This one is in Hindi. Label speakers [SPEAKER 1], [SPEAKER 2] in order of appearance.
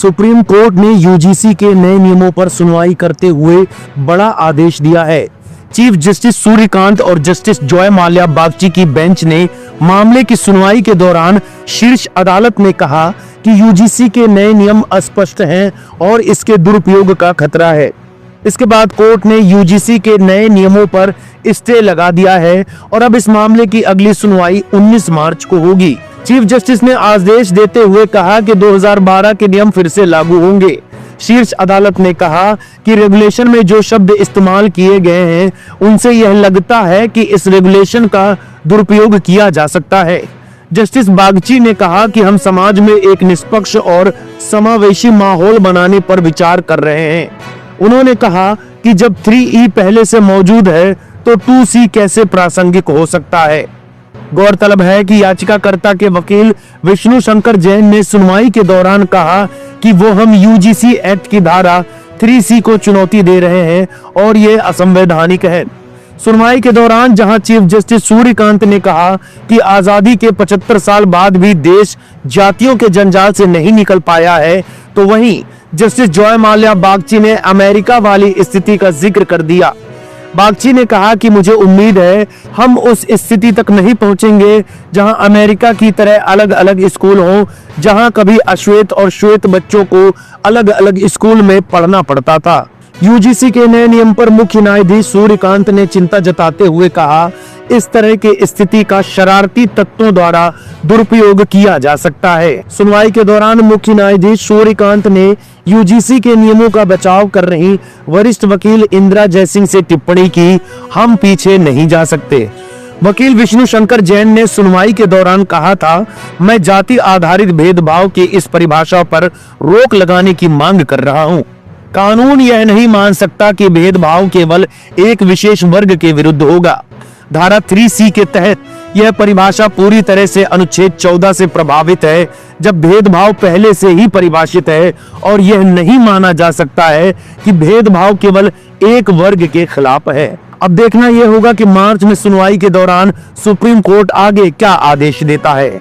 [SPEAKER 1] सुप्रीम कोर्ट ने यूजीसी के नए नियमों पर सुनवाई करते हुए बड़ा आदेश दिया है। चीफ जस्टिस सूर्यकांत और जस्टिस जॉय माल्या बागची की बेंच ने मामले की सुनवाई के दौरान शीर्ष अदालत ने कहा कि यूजीसी के नए नियम अस्पष्ट हैं और इसके दुरुपयोग का खतरा है। इसके बाद कोर्ट ने यूजीसी के नए नियमों पर स्टे लगा दिया है और अब इस मामले की अगली सुनवाई 19 मार्च को होगी। चीफ जस्टिस ने आदेश देते हुए कहा कि 2012 के नियम फिर से लागू होंगे। शीर्ष अदालत ने कहा कि रेगुलेशन में जो शब्द इस्तेमाल किए गए हैं उनसे यह लगता है कि इस रेगुलेशन का दुरुपयोग किया जा सकता है। जस्टिस बागची ने कहा कि हम समाज में एक निष्पक्ष और समावेशी माहौल बनाने पर विचार कर रहे हैं। उन्होंने कहा कि जब 3E पहले से मौजूद है तो 2C कैसे प्रासंगिक हो सकता है। गौरतलब है कि याचिकाकर्ता के वकील विष्णु शंकर जैन ने सुनवाई के दौरान कहा कि वो हम यूजीसी एक्ट की धारा 3C को चुनौती दे रहे हैं और ये असंवैधानिक है। सुनवाई के दौरान जहां चीफ जस्टिस सूर्यकांत ने कहा कि आजादी के 75 साल बाद भी देश जातियों के जंजाल से नहीं निकल पाया है, तो वहीं जस्टिस जॉय माल्या बागची ने अमेरिका वाली स्थिति का जिक्र कर दिया। बागची ने कहा कि मुझे उम्मीद है हम उस स्थिति तक नहीं पहुंचेंगे जहां अमेरिका की तरह अलग अलग स्कूल हों, जहां कभी अश्वेत और श्वेत बच्चों को अलग अलग स्कूल में पढ़ना पड़ता था। यूजीसी के नए नियम पर मुख्य न्यायाधीश सूर्यकांत ने चिंता जताते हुए कहा, इस तरह की स्थिति का शरारती तत्वों द्वारा दुरुपयोग किया जा सकता है। सुनवाई के दौरान मुख्य न्यायाधीश सूर्यकांत ने यूजीसी के नियमों का बचाव कर रही वरिष्ठ वकील इंदिरा जयसिंह से टिप्पणी की, हम पीछे नहीं जा सकते। वकील विष्णु शंकर जैन ने सुनवाई के दौरान कहा था, मैं जाति आधारित भेदभाव की इस परिभाषा पर रोक लगाने की मांग कर रहा हूँ। कानून यह नहीं मान सकता कि भेदभाव केवल एक विशेष वर्ग के विरुद्ध होगा। धारा 3C के तहत यह परिभाषा पूरी तरह से अनुच्छेद 14 से प्रभावित है, जब भेदभाव पहले से ही परिभाषित है और यह नहीं माना जा सकता है कि भेदभाव केवल एक वर्ग के खिलाफ है। अब देखना यह होगा कि मार्च में सुनवाई के दौरान सुप्रीम कोर्ट आगे क्या आदेश देता है।